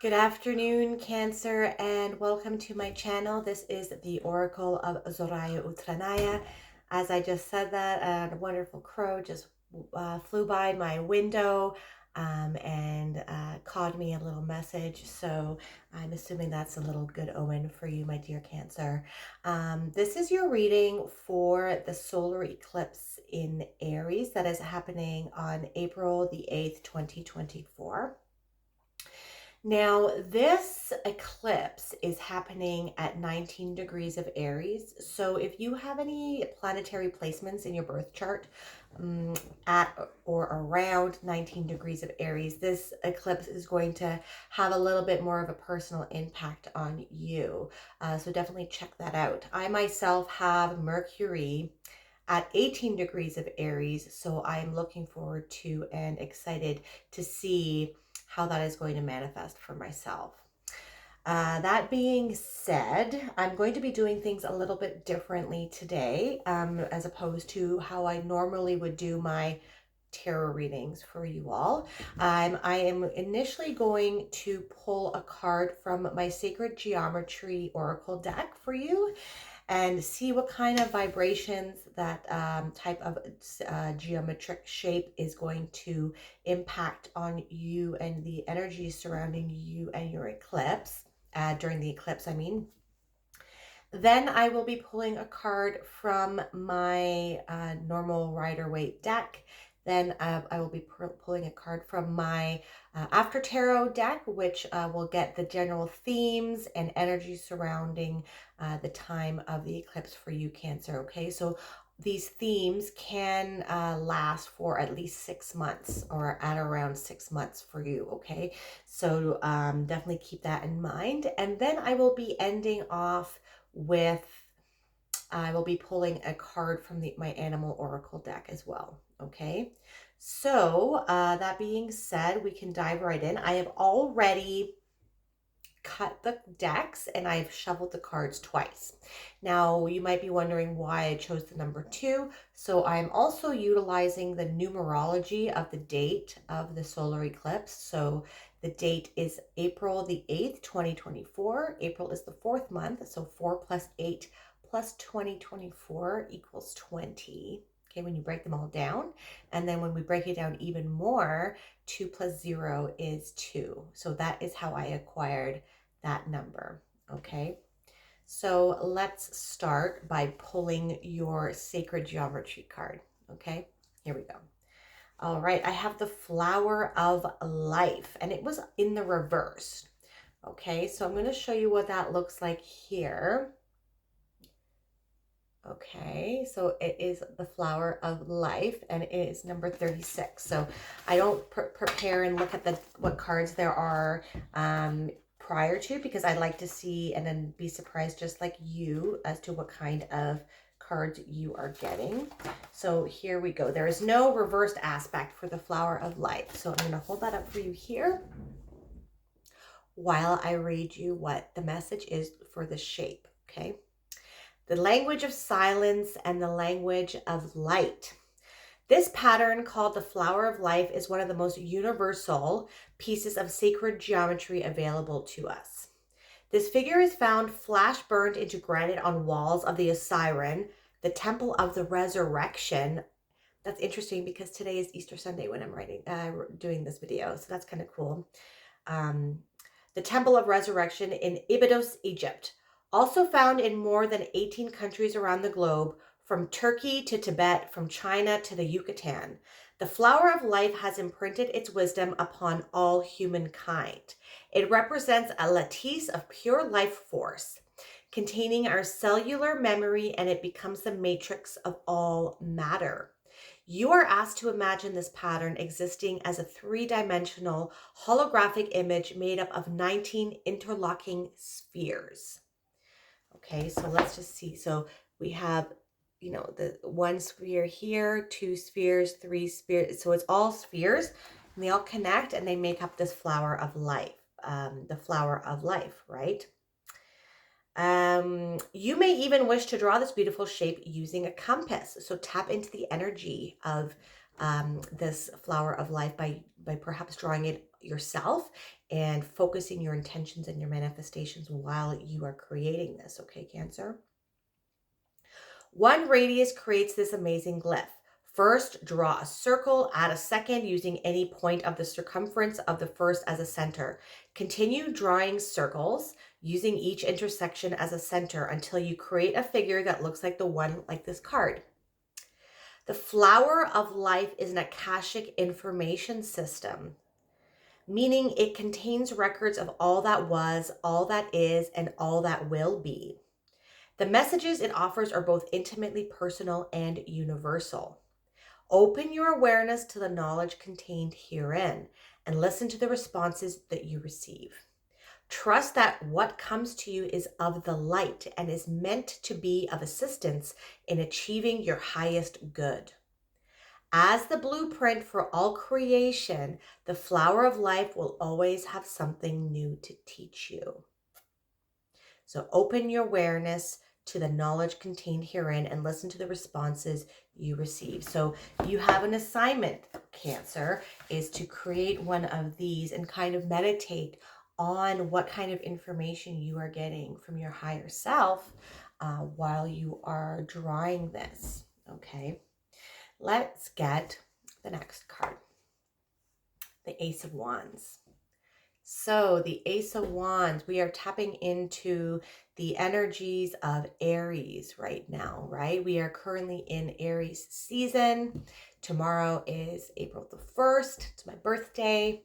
Good afternoon, Cancer, and welcome to my channel. This is the Oracle of Zoraya Utranaya. As I just said that, a wonderful crow just flew by my window and called me a little message. So I'm assuming that's a little good omen for you, my dear Cancer. This is your reading for the solar eclipse in Aries that is happening on April the 8th, 2024. Now, this eclipse is happening at 19 degrees of Aries. So if you have any planetary placements in your birth chart at or around 19 degrees of Aries, this eclipse is going to have a little bit more of a personal impact on you. So definitely check that out. I myself have Mercury at 18 degrees of Aries. So I am looking forward to and excited to see how that is going to manifest for myself. That being said, I'm going to be doing things a little bit differently today as opposed to how I normally would do my tarot readings for you all. I am initially going to pull a card from my Sacred Geometry Oracle deck for you and see what kind of vibrations that type of geometric shape is going to impact on you and the energy surrounding you and your eclipse, during the eclipse, I mean. Then I will be pulling a card from my normal Rider-Waite deck. Then I will be pulling a card from my After Tarot deck, which will get the general themes and energy surrounding the time of the eclipse for you, Cancer. Okay, so these themes can last for at least 6 months or at around 6 months for you. Okay, so definitely keep that in mind. And then I will be ending off with, I will be pulling a card from my Animal Oracle deck as well. Okay, so that being said, we can dive right in. I have already cut the decks and I've shuffled the cards twice. Now you might be wondering why I chose the number 2. So I'm also utilizing the numerology of the date of the solar eclipse. So the date is April the 8th, 2024. April is the 4th month. So 4 plus 8 plus 2024 equals 20. Okay, when you break them all down. And then when we break it down even more, 2 plus 0 is 2. So that is how I acquired that number. Okay, so let's start by pulling your Sacred Geometry card. Okay, here we go. All right, I have the Flower of Life, and it was in the reverse. Okay, so I'm going to show you what that looks like here. Okay, so it is the Flower of Life, and it is number 36. So I don't prepare and look at what cards there are prior to, because I like to see and then be surprised just like you as to what kind of cards you are getting. So here we go. There is no reversed aspect for the Flower of Life. So I'm going to hold that up for you here while I read you what the message is for the shape. Okay. The language of silence and the language of light. This pattern, called the Flower of Life, is one of the most universal pieces of sacred geometry available to us. This figure is found flash burned into granite on walls of the Osiris, the Temple of the Resurrection. That's interesting because today is Easter Sunday when I'm doing this video, so that's kind of cool. The Temple of Resurrection in Abydos, Egypt. Also found in more than 18 countries around the globe, from Turkey to Tibet, from China to the Yucatan. The Flower of Life has imprinted its wisdom upon all humankind. It represents a lattice of pure life force, containing our cellular memory, and it becomes the matrix of all matter. You are asked to imagine this pattern existing as a 3-dimensional holographic image made up of 19 interlocking spheres. Okay, so let's just see. So we have, the 1 sphere here, 2 spheres, 3 spheres. So it's all spheres, and they all connect, and they make up this Flower of Life, the Flower of Life, right? You may even wish to draw this beautiful shape using a compass. So tap into the energy of this Flower of Life by perhaps drawing it yourself and focusing your intentions and your manifestations while you are creating this, okay, Cancer? One radius creates this amazing glyph. First, draw a circle, add a second using any point of the circumference of the first as a center. Continue drawing circles using each intersection as a center until you create a figure that looks like the one like this card. The flower of life is an Akashic information system, meaning it contains records of all that was, all that is, and all that will be. The messages it offers are both intimately personal and universal. Open your awareness to the knowledge contained herein and listen to the responses that you receive. Trust that what comes to you is of the light and is meant to be of assistance in achieving your highest good. As the blueprint for all creation, the flower of life will always have something new to teach you. So open your awareness to the knowledge contained herein and listen to the responses you receive. So you have an assignment, Cancer, is to create one of these and kind of meditate on what kind of information you are getting from your higher self while you are drawing this, okay? Let's get the next card, the Ace of Wands. So the Ace of Wands, we are tapping into the energies of Aries right now, right? We are currently in Aries season. Tomorrow is April the 1st. It's my birthday.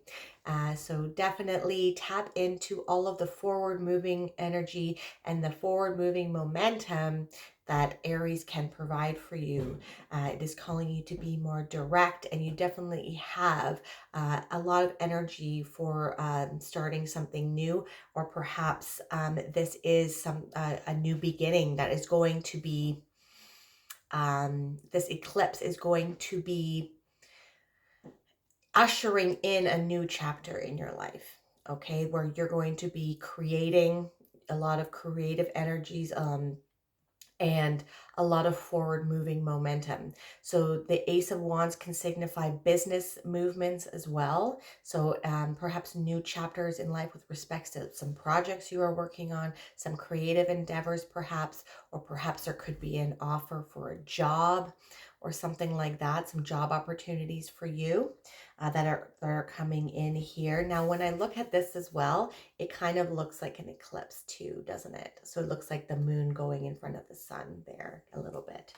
So definitely tap into all of the forward moving energy and the forward moving momentum that Aries can provide for you. It is calling you to be more direct, and you definitely have a lot of energy for starting something new, or perhaps this is a new beginning that is going to be, this eclipse is going to be ushering in a new chapter in your life, okay, where you're going to be creating a lot of creative energies, and a lot of forward moving momentum. So the Ace of Wands can signify business movements as well. So perhaps new chapters in life with respects to some projects you are working on, some creative endeavors perhaps, or perhaps there could be an offer for a job or something like that, some job opportunities for you that are coming in here. Now, when I look at this as well, it kind of looks like an eclipse too, doesn't it? So it looks like the moon going in front of the sun there a little bit,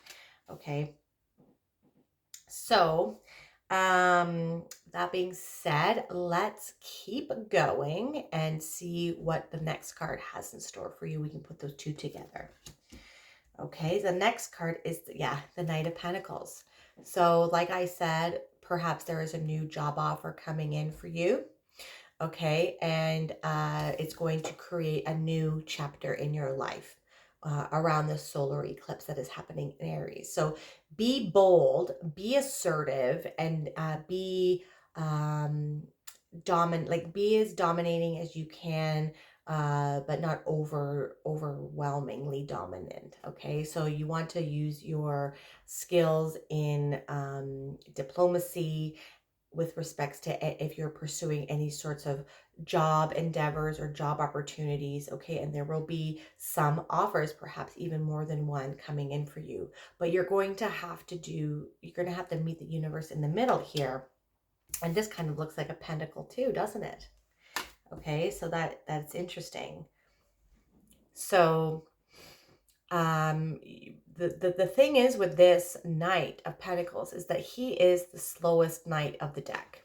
okay? So that being said, let's keep going and see what the next card has in store for you. We can put those two together. Okay, the next card is, the Knight of Pentacles. So like I said, perhaps there is a new job offer coming in for you. Okay, and it's going to create a new chapter in your life around the solar eclipse that is happening in Aries. So be bold, be assertive, and be be as dominating as you can, but not overwhelmingly dominant. Okay, so you want to use your skills in diplomacy with respects to if you're pursuing any sorts of job endeavors or job opportunities, okay? And there will be some offers, perhaps even more than one coming in for you, but you're going to have to meet the universe in the middle here. And this kind of looks like a pentacle too, doesn't it? Okay, so that's interesting. So the thing is with this Knight of Pentacles is that he is the slowest knight of the deck.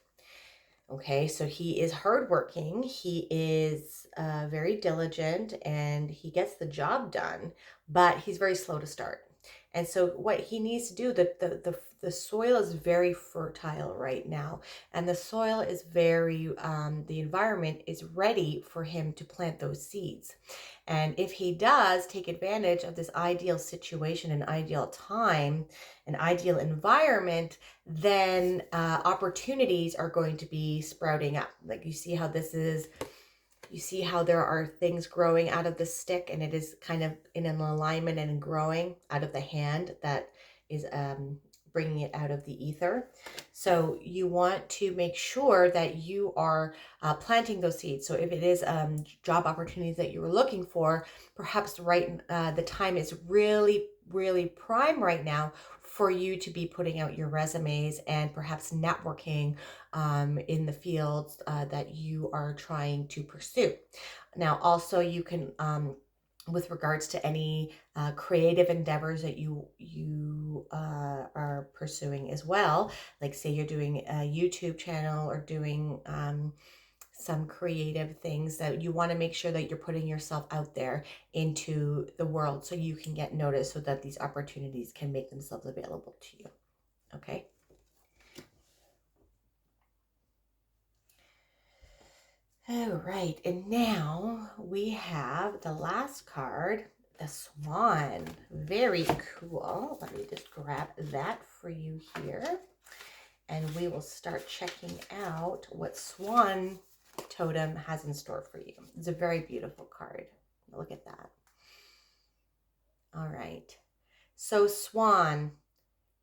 Okay, so he is hardworking, he is very diligent, and he gets the job done, but he's very slow to start. And so what he needs to do, the soil is very fertile right now, and the soil is very, the environment is ready for him to plant those seeds. And if he does take advantage of this ideal situation, an ideal time, an ideal environment, then opportunities are going to be sprouting up. Like you see how there are things growing out of the stick, and it is kind of in an alignment and growing out of the hand that is bringing it out of the ether. So you want to make sure that you are planting those seeds. So if it is job opportunities that you were looking for, perhaps the time is really, really prime right now for you to be putting out your resumes and perhaps networking in the fields that you are trying to pursue. Now, also you can, with regards to any creative endeavors that you are pursuing as well, like say you're doing a YouTube channel or doing some creative things, that you want to make sure that you're putting yourself out there into the world so you can get noticed, so that these opportunities can make themselves available to you. Okay. All right, and now we have the last card, the Swan. Very cool. Let me just grab that for you here, and we will start checking out what Swan totem has in store for you. It's a very beautiful card. Look at that. All right. So Swan,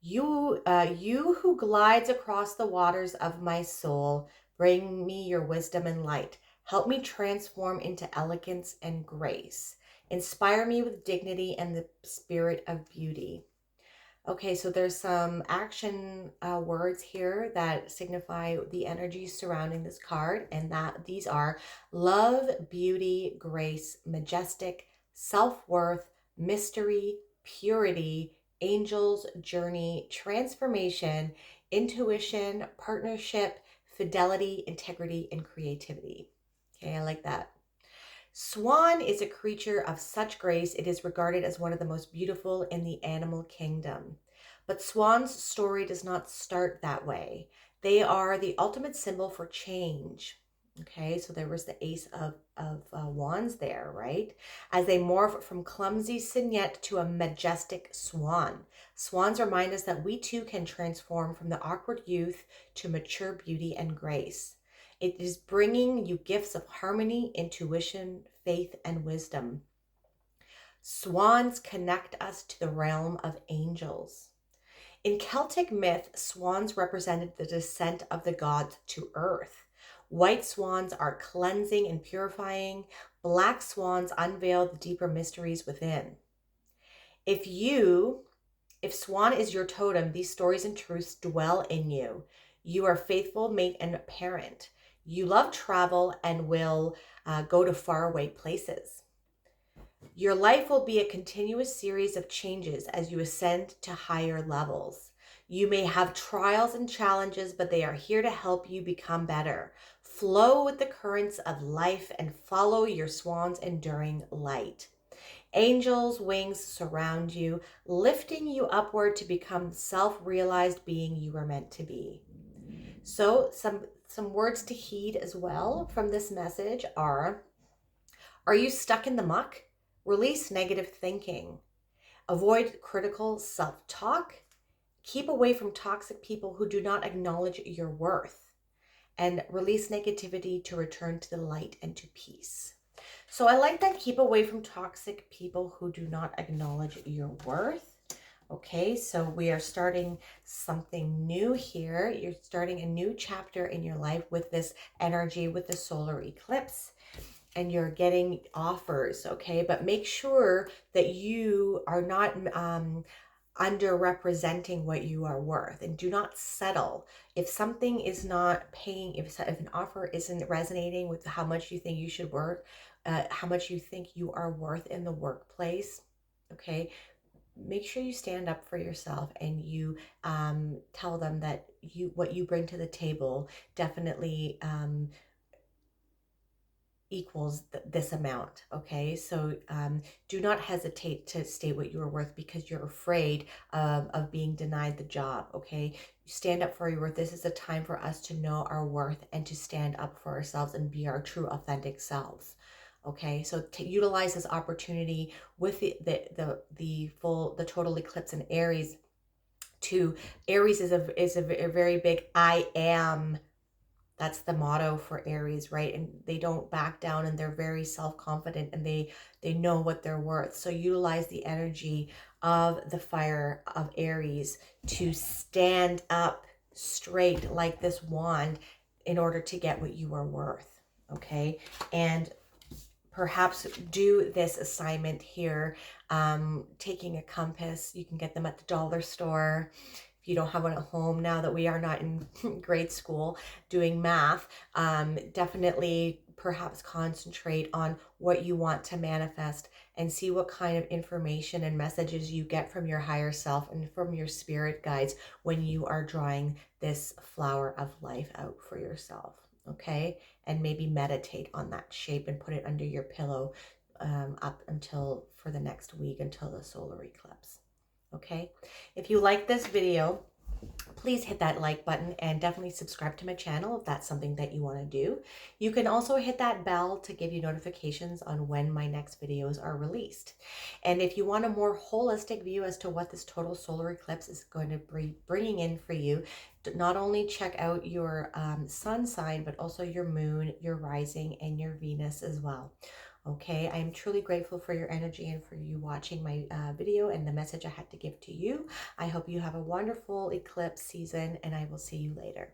you who glides across the waters of my soul, bring me your wisdom and light. Help me transform into elegance and grace. Inspire me with dignity and the spirit of beauty. Okay, so there's some action words here that signify the energies surrounding this card, and that these are love, beauty, grace, majestic, self-worth, mystery, purity, angels, journey, transformation, intuition, partnership, fidelity, integrity, and creativity. Okay, I like that. Swan is a creature of such grace, it is regarded as one of the most beautiful in the animal kingdom. But Swan's story does not start that way. They are the ultimate symbol for change. Okay, so there was the Ace of Wands there, right? As they morph from clumsy cignette to a majestic swan. Swans remind us that we too can transform from the awkward youth to mature beauty and grace. It is bringing you gifts of harmony, intuition, faith, and wisdom. Swans connect us to the realm of angels. In Celtic myth, swans represented the descent of the gods to earth. White swans are cleansing and purifying. Black swans unveil the deeper mysteries within. If Swan is your totem, these stories and truths dwell in you. You are faithful mate and parent. You love travel and will go to faraway places. Your life will be a continuous series of changes as you ascend to higher levels. You may have trials and challenges, but they are here to help you become better. Flow with the currents of life and follow your swan's enduring light. Angels' wings surround you, lifting you upward to become the self-realized being you were meant to be. So some words to heed as well from this message are you stuck in the muck? Release negative thinking. Avoid critical self-talk. Keep away from toxic people who do not acknowledge your worth. And release negativity to return to the light and to peace. So I like that. Keep away from toxic people who do not acknowledge your worth. Okay, so we are starting something new here. You're starting a new chapter in your life with this energy, with the solar eclipse, and you're getting offers, okay? But make sure that you are not underrepresenting what you are worth, and do not settle. If something is not paying, if an offer isn't resonating with how much you think you should work, how much you think you are worth in the workplace, okay? Make sure you stand up for yourself, and you tell them that what you bring to the table definitely equals this amount. Okay, so do not hesitate to state what you are worth, because you're afraid of being denied the job. Okay, stand up for your worth. This is a time for us to know our worth and to stand up for ourselves and be our true authentic selves. Okay, so to utilize this opportunity with the total eclipse in Aries. Aries is a very big I am That's the motto for Aries, right? And they don't back down, and they're very self-confident, and they know what they're worth. So utilize the energy of the fire of Aries to stand up straight like this wand in order to get what you are worth. Okay? And perhaps do this assignment here, taking a compass. You can get them at the dollar store. If you don't have one at home, now that we are not in grade school doing math, definitely perhaps concentrate on what you want to manifest and see what kind of information and messages you get from your higher self and from your spirit guides when you are drawing this flower of life out for yourself. Okay? And maybe meditate on that shape and put it under your pillow up until for the next week until the solar eclipse. Okay? If you like this video, please hit that like button and definitely subscribe to my channel if that's something that you want to do. You can also hit that bell to give you notifications on when my next videos are released. And if you want a more holistic view as to what this total solar eclipse is going to be bringing in for you, not only check out your sun sign, but also your moon, your rising, and your Venus as well. Okay, I am truly grateful for your energy and for you watching my video and the message I had to give to you. I hope you have a wonderful eclipse season, and I will see you later.